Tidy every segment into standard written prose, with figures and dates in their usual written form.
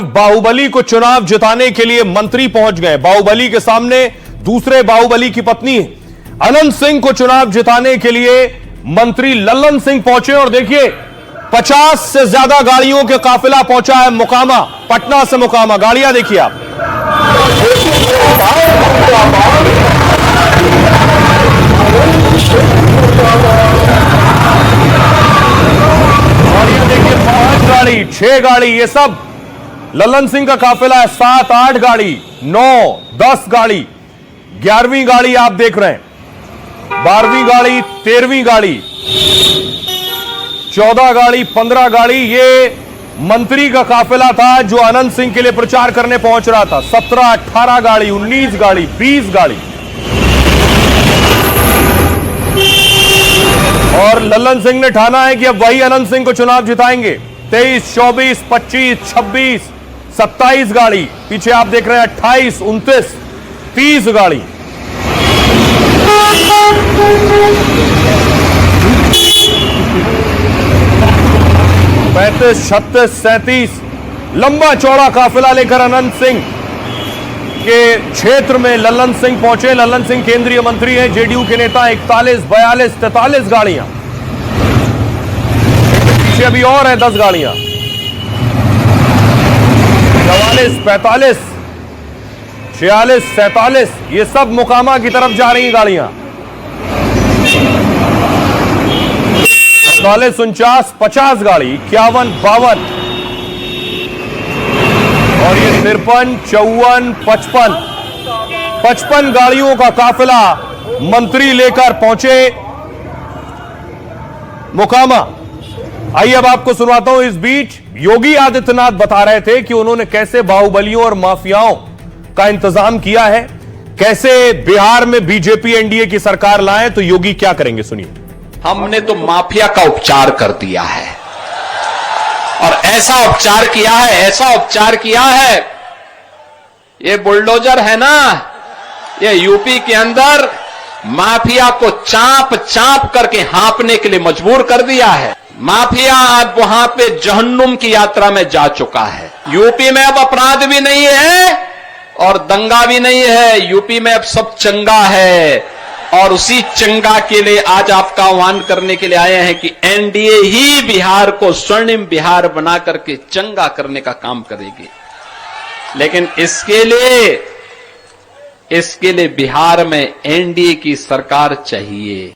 बाहुबली को चुनाव जिताने के लिए मंत्री पहुंच गए। बाहुबली के सामने दूसरे बाहुबली की पत्नी अनंत सिंह को चुनाव जिताने के लिए मंत्री लल्लन सिंह पहुंचे और देखिए 50 से ज्यादा गाड़ियों के काफिला पहुंचा है मोकामा, पटना से मोकामा। गाड़ियां देखिए आप। गाड़ियां देखिए, 5 गाड़ी, 6 गाड़ी, ये सब लल्लन सिंह का काफिला है। 7, 8 गाड़ी, 9, 10 गाड़ी, 11वीं गाड़ी आप देख रहे हैं, 12वीं गाड़ी, 13वीं गाड़ी, 14 गाड़ी, 15 गाड़ी। ये मंत्री का काफिला था जो अनंत सिंह के लिए प्रचार करने पहुंच रहा था। 17, 18 गाड़ी, 19 गाड़ी, 20 गाड़ी। और लल्लन सिंह ने ठाना है कि अब वही अनंत सिंह को चुनाव जिताएंगे। 23, 24, 25, 26, 27 गाड़ी, पीछे आप देख रहे हैं 28, 29, 30 गाड़ी। पैंतीस, 36, 37 लंबा चौड़ा काफिला लेकर अनंत सिंह के क्षेत्र में लल्लन सिंह पहुंचे। लल्लन सिंह केंद्रीय मंत्री हैं, जेडीयू के नेता। 41, 42, 43 गाड़ियां, पीछे अभी और है 10 गाड़ियां। 44, 45, 46, 47, ये सब मोकामा की तरफ जा रही गाड़ियां। 48, 49, 50 गाड़ी, 51, 52 और ये 53, 54, 55 गाड़ियों का काफिला मंत्री लेकर पहुंचे मोकामा। आइए अब आपको सुनाता हूं। इस बीच योगी आदित्यनाथ बता रहे थे कि उन्होंने कैसे बाहुबलियों और माफियाओं का इंतजाम किया है, कैसे बिहार में बीजेपी एनडीए की सरकार लाए। तो योगी क्या करेंगे, सुनिए। हमने तो माफिया का उपचार कर दिया है और ऐसा उपचार किया है, ये बुलडोजर है ना, ये यूपी के अंदर माफिया को चाप चाप करके हाँपने के लिए मजबूर कर दिया है। माफिया अब वहां पे जहन्नुम की यात्रा में जा चुका है। यूपी में अब अपराध भी नहीं है और दंगा भी नहीं है, यूपी में अब सब चंगा है। और उसी चंगा के लिए आज आपका आह्वान करने के लिए आए हैं कि एनडीए ही बिहार को स्वर्णिम बिहार बना करके चंगा करने का काम करेगी। लेकिन इसके लिए बिहार में एनडीए की सरकार चाहिए।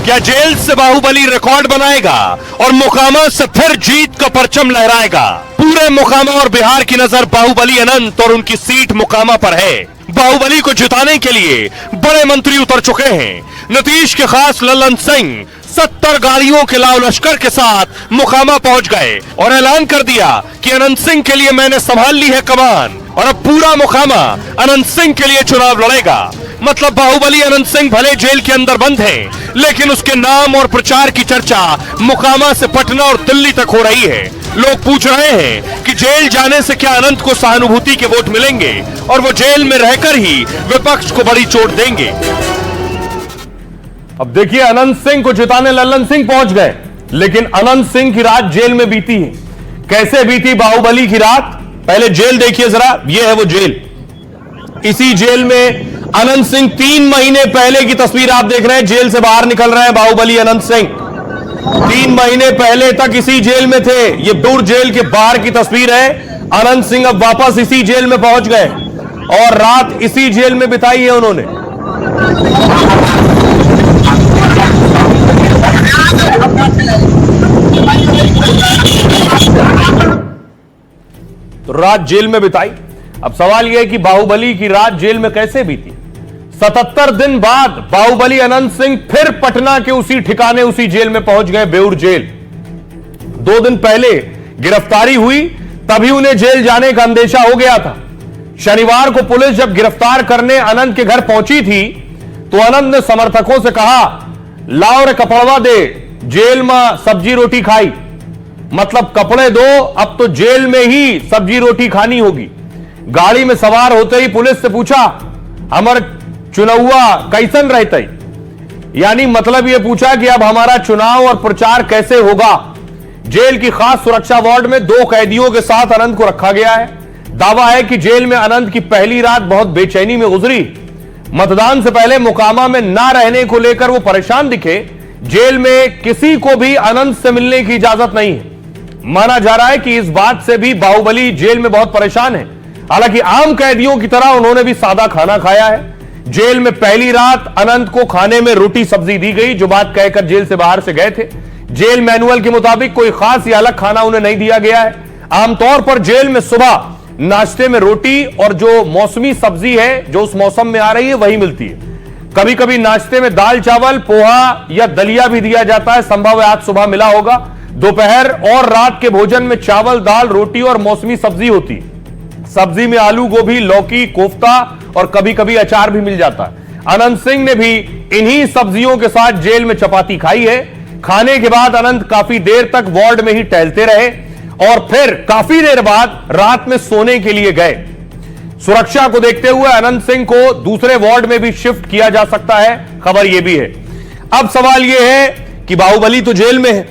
क्या जेल से बाहुबली रिकॉर्ड बनाएगा और मोकामा से फिर जीत का परचम लहराएगा? पूरे मोकामा और बिहार की नजर बाहुबली अनंत और उनकी सीट मोकामा पर है। बाहुबली को जिताने के लिए बड़े मंत्री उतर चुके हैं। नीतीश के खास लल्लन सिंह 70 गाड़ियों के लाव लश्कर के साथ मोकामा पहुंच गए और ऐलान कर दिया कि अनंत सिंह के लिए मैंने संभाल ली है कमान और अब पूरा मोकामा अनंत सिंह के लिए चुनाव लड़ेगा। मतलब बाहुबली अनंत सिंह भले जेल के अंदर बंद है, लेकिन उसके नाम और प्रचार की चर्चा मोकामा से पटना और दिल्ली तक हो रही है। लोग पूछ रहे हैं कि जेल जाने से क्या अनंत को सहानुभूति के वोट मिलेंगे और वो जेल में रहकर ही विपक्ष को बड़ी चोट देंगे। अब देखिए, अनंत सिंह को जिताने लल्लन सिंह पहुंच गए, लेकिन अनंत सिंह की रात जेल में बीती है। कैसे बीती बाहुबली की रात, पहले जेल देखिए जरा। ये है वो जेल। इसी जेल में अनंत सिंह 3 महीने पहले की तस्वीर आप देख रहे हैं। जेल से बाहर निकल रहे हैं बाहुबली अनंत सिंह। 3 महीने पहले तक इसी जेल में थे। ये दूर जेल के बाहर की तस्वीर है। अनंत सिंह अब वापस इसी जेल में पहुंच गए और रात इसी जेल में बिताई है उन्होंने। तो रात जेल में बिताई। अब सवाल यह है कि बाहुबली की रात जेल में कैसे बीती। 77 दिन बाद बाहुबली अनंत सिंह फिर पटना के उसी ठिकाने, उसी जेल में पहुंच गए, बेउर जेल। 2 दिन पहले गिरफ्तारी हुई, तभी उन्हें जेल जाने का अंदेशा हो गया था। शनिवार को पुलिस जब गिरफ्तार करने अनंत के घर पहुंची थी, तो अनंत ने समर्थकों से कहा, लाओ रे कपड़वा दे, जेल में सब्जी रोटी खाई। मतलब कपड़े दो, अब तो जेल में ही सब्जी रोटी खानी होगी। गाड़ी में सवार होते ही पुलिस से पूछा, हमारे चुनावा कैसन रहते, यानी मतलब यह पूछा कि अब हमारा चुनाव और प्रचार कैसे होगा। जेल की खास सुरक्षा वार्ड में 2 कैदियों के साथ अनंत को रखा गया है। दावा है कि जेल में अनंत की पहली रात बहुत बेचैनी में गुजरी। मतदान से पहले मोकामा में ना रहने को लेकर वो परेशान दिखे। जेल में किसी को भी अनंत से मिलने की इजाजत नहीं है। माना जा रहा है कि इस बात से भी बाहुबली जेल में बहुत परेशान है। हालांकि आम कैदियों की तरह उन्होंने भी सादा खाना खाया है। जेल में पहली रात अनंत को खाने में रोटी सब्जी दी गई, जो बात कहकर जेल से बाहर से गए थे। जेल मैनुअल के मुताबिक कोई खास या अलग खाना उन्हें नहीं दिया गया है। आमतौर पर जेल में सुबह नाश्ते में रोटी और जो मौसमी सब्जी है जो उस मौसम में आ रही है वही मिलती है। कभी कभी नाश्ते में दाल चावल, पोहा या दलिया भी दिया जाता है। संभव है आज सुबह मिला होगा। दोपहर और रात के भोजन में चावल, दाल, रोटी और मौसमी सब्जी होती है। सब्जी में आलू, गोभी, लौकी, कोफ्ता और कभी कभी अचार भी मिल जाता है। अनंत सिंह ने भी इन्हीं सब्जियों के साथ जेल में चपाती खाई है। खाने के बाद अनंत काफी देर तक वार्ड में ही टहलते रहे और फिर काफी देर बाद रात में सोने के लिए गए। सुरक्षा को देखते हुए अनंत सिंह को दूसरे वार्ड में भी शिफ्ट किया जा सकता है, खबर यह भी है। अब सवाल यह है कि बाहुबली तो जेल में है,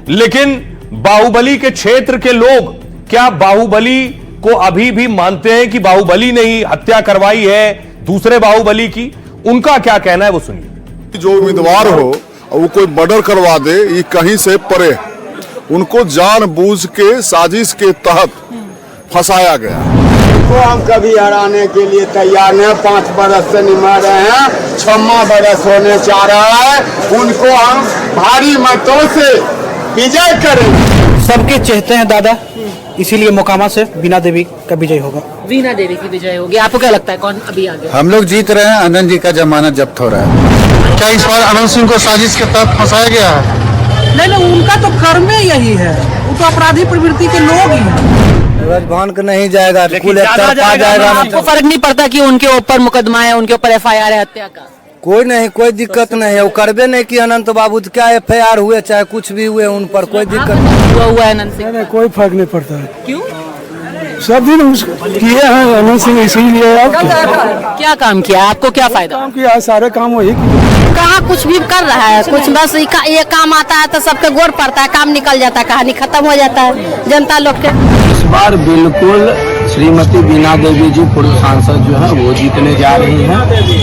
लेकिन बाहुबली के क्षेत्र के लोग क्या बाहुबली को अभी भी मानते हैं कि बाहुबली ने ही हत्या करवाई है दूसरे बाहुबली की? उनका क्या कहना है वो सुनिए। जो उम्मीदवार हो वो कोई मर्डर करवा दे, ये कहीं से परे। उनको जानबूझ के साजिश के तहत फंसाया गया। उनको हम कभी हराने के लिए तैयार हैं। 5 बरस से निभा रहे हैं, 6वां बरस होने जा रहा है। उनको हम भारी मतों से विजय करेंगे। सबके चाहते हैं दादा, इसीलिए मोकामा से वीणा देवी का विजय होगा। वीणा देवी की विजय होगी। आपको क्या लगता है कौन अभी आगे? हम लोग जीत रहे हैं, अनंत जी का जमानत जब्त हो रहा है। क्या इस बार अनंत सिंह को साजिश के तहत फंसाया गया है? नहीं, उनका तो कर्म में यही है। वो तो अपराधी प्रवृत्ति के लोग ही हैं। राजभवन को नहीं जाएगा, आपको फर्क नहीं पड़ता कि उनके ऊपर मुकदमा है, उनके ऊपर FIR है हत्या का? कोई नहीं, कोई दिक्कत नहीं है। वो करबे नहीं कि अनंत बाबू क्या FIR हुए चाहे कुछ भी हुए, उन पर कोई दिक्कत नहीं हुआ है। अनंत सिंह कोई फर्क नहीं पड़ता है। क्यों? सब दिन किए हैं अनंत सिंह, इसीलिए। क्या काम किया? आपको क्या फायदा? काम किया, सारे काम वही कहाँ कुछ भी कर रहा है, कुछ बस ये काम आता है तो सबके गोर पड़ता है, काम निकल जाता है, कहानी खत्म हो जाता है जनता लोग के। इस बार बिल्कुल श्रीमती वीणा देवी जी पूर्व सांसद जो है वो जीतने जा रही हैं,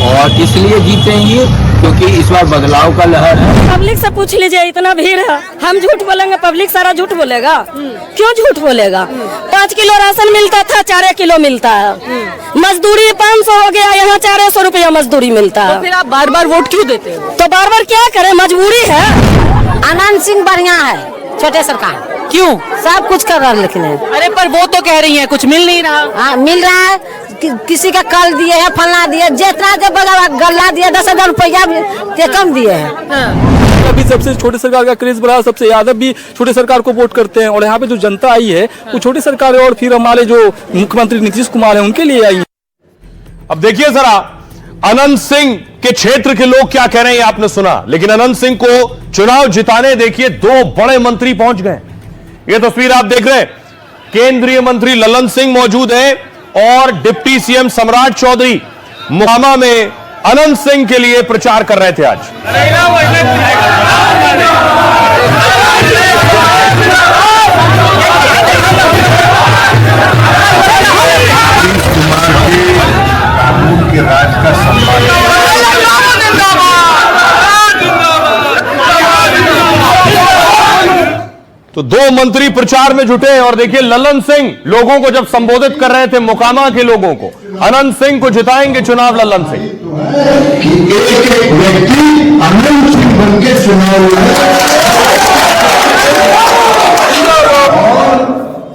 और इसलिए जीतेंगी क्योंकि इस बार बदलाव का लहर है। पब्लिक से पूछ लीजिए, इतना भीड़ है, हम झूठ बोलेंगे पब्लिक सारा झूठ बोलेगा? क्यों झूठ बोलेगा? 5 किलो राशन मिलता था, 4 किलो मिलता है। मजदूरी 500 हो गया, यहाँ 400 रुपया मजदूरी मिलता है। तो फिर आप बार बार वोट क्यों देते हो? तो बार बार क्या करें, मजबूरी है। अनंत सिंह बढ़िया है, छोटे सरकार। क्यों? सब कुछ कर रहा है लेकिन है। अरे पर वो तो कह रही है कुछ मिल नहीं रहा। हाँ मिल रहा है, किसी का कल दिए है, फलना दिए, जितना गल्ला दिए 10,000 रुपया भी कम दिए हैं। अभी सबसे छोटे सरकार का क्रेज बढ़ा, सबसे यादव भी छोटे सरकार को वोट करते हैं, और यहाँ पे जो जनता आई है वो छोटे सरकार है, और फिर हमारे जो मुख्यमंत्री नीतीश कुमार है उनके लिए आई है। अब देखिए जरा अनंत सिंह के क्षेत्र के लोग क्या कह रहे हैं, आपने सुना। लेकिन अनंत सिंह को चुनाव जिताने देखिए 2 बड़े मंत्री पहुंच गए। ये तस्वीर आप देख रहे हैं, केंद्रीय मंत्री ललन सिंह मौजूद है और डिप्टी CM सम्राट चौधरी मोकामा में अनंत सिंह के लिए प्रचार कर रहे थे आज। के राज का सम्मान। तो 2 मंत्री प्रचार में जुटे हैं, और देखिए ललन सिंह लोगों को जब संबोधित कर रहे थे, मोकामा के लोगों को, अनंत सिंह को जिताएंगे चुनाव ललन सिंह। कि एक व्यक्ति अनंत सिंह बन के चुनाव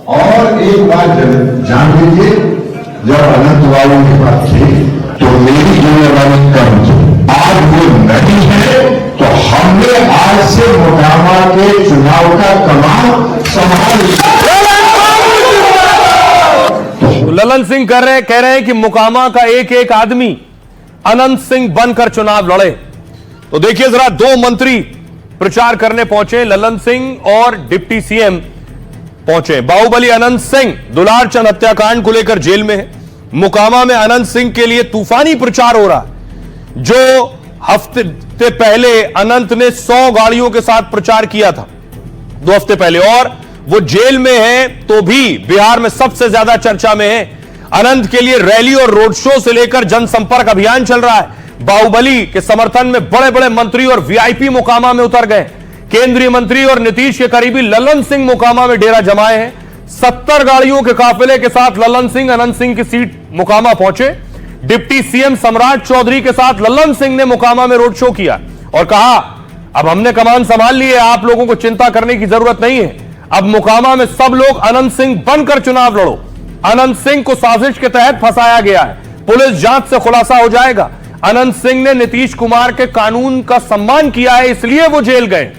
और एक बात जान लीजिए, जब अनंत बाबू के पास थे तो मेरी जिम्मेदारी कम थी। आज वो नहीं है तो हमने आज से मोकामा के चुनाव का कमान संभाल लिया। तो ललन सिंह कह रहे हैं कि मोकामा का एक एक आदमी अनंत सिंह बनकर चुनाव लड़े। तो देखिए जरा 2 मंत्री प्रचार करने पहुंचे, ललन सिंह और डिप्टी CM पहुंचे। बाहुबली अनंत सिंह दुलार चंद हत्याकांड को लेकर जेल में है। मोकामा में अनंत सिंह के लिए तूफानी प्रचार हो रहा है। जो हफ्ते पहले अनंत ने 100 गाड़ियों के साथ प्रचार किया था, 2 हफ्ते पहले, और वो जेल में है तो भी बिहार में सबसे ज्यादा चर्चा में है। अनंत के लिए रैली और रोड शो से लेकर जनसंपर्क अभियान चल रहा है। बाहुबली के समर्थन में बड़े बड़े मंत्री और वीआईपी मोकामा में उतर गए। केंद्रीय मंत्री और नीतीश के करीबी ललन सिंह मोकामा में डेरा जमाए हैं। 70 गाड़ियों के काफिले के साथ ललन सिंह अनंत सिंह की सीट मोकामा पहुंचे। डिप्टी सीएम सम्राट चौधरी के साथ ललन सिंह ने मोकामा में रोड शो किया और कहा, अब हमने कमान संभाल ली है, आप लोगों को चिंता करने की जरूरत नहीं है। अब मोकामा में सब लोग अनंत सिंह बनकर चुनाव लड़ो। अनंत सिंह को साजिश के तहत फंसाया गया है, पुलिस जांच से खुलासा हो जाएगा। अनंत सिंह ने नीतीश कुमार के कानून का सम्मान किया है, इसलिए वो जेल गए।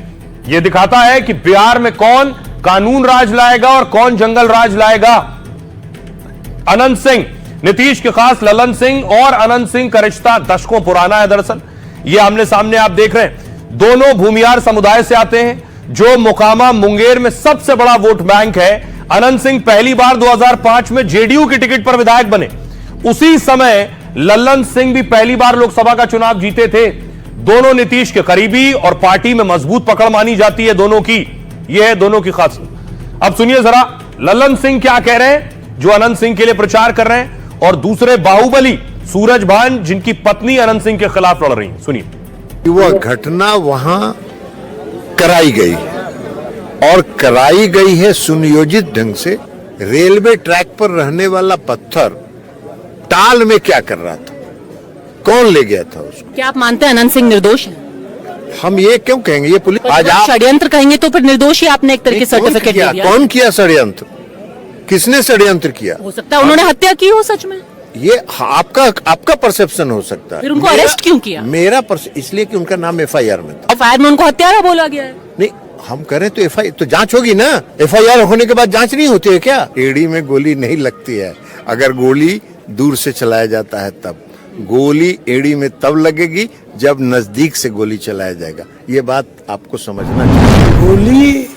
यह दिखाता है कि बिहार में कौन कानून राज लाएगा और कौन जंगल राज लाएगा। अनंत सिंह, नीतीश के खास ललन सिंह और अनंत सिंह का रिश्ता दशकों पुराना है। दरअसल यह आमने सामने आप देख रहे हैं, दोनों भूमियार समुदाय से आते हैं, जो मोकामा मुंगेर में सबसे बड़ा वोट बैंक है। अनंत सिंह पहली बार 2005 में जेडीयू की टिकट पर विधायक बने। उसी समय ललन सिंह भी पहली बार लोकसभा का चुनाव जीते थे। दोनों नीतीश के करीबी और पार्टी में मजबूत पकड़ मानी जाती है दोनों की। यह है दोनों की खासियत। अब सुनिए जरा ललन सिंह क्या कह रहे हैं, जो अनंत सिंह के लिए प्रचार कर रहे हैं, और दूसरे बाहुबली सूरजभान जिनकी पत्नी अनंत सिंह के खिलाफ लड़ रही है। सुनिए। वह घटना वहां कराई गई और कराई गई है सुनियोजित ढंग से। रेलवे ट्रैक पर रहने वाला पत्थर टाल में क्या कर रहा था, कौन ले गया था उसको? क्या आप मानते हैं अनंत सिंह निर्दोष है? हम ये क्यों कहेंगे, ये पुलिस आज आप षड्यंत्र कहेंगे तो फिर निर्दोष ही आपने एक तरीके से सर्टिफिकेट दे दिया। कौन किया षड्यंत्र, किसने षड्यंत्र किया? हो सकता है उन्होंने हत्या की हो सच में, ये आपका परसेप्शन हो सकता है। फिर उनको अरेस्ट क्यों किया? मेरा इसलिए कि उनका नाम एफआईआर में था। एफआईआर में उनको हत्यारा बोला गया है। नहीं, हम करें तो एफआईआर तो जांच होगी ना। एफआईआर होने के बाद जांच नहीं होती है क्या? एड़ी में गोली नहीं लगती है, अगर गोली दूर से चलाया जाता है तब। गोली एड़ी में तब लगेगी जब नजदीक से गोली चलाया जाएगा। ये बात आपको समझना चाहिए। गोली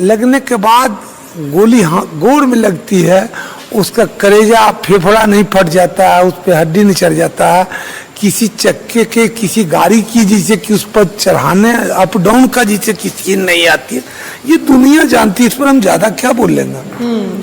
लगने के बाद गोली गोड़ में लगती है, उसका कलेजा फेफड़ा नहीं फट जाता है, उस पर हड्डी नहीं चढ़ जाता है। किसी चक्के के किसी गाड़ी की जिसे कि उस पर चढ़ाने अप डाउन का जिसे किसी नहीं आती है, ये दुनिया जानती है। इस पर हम ज्यादा क्या बोल लेंगे।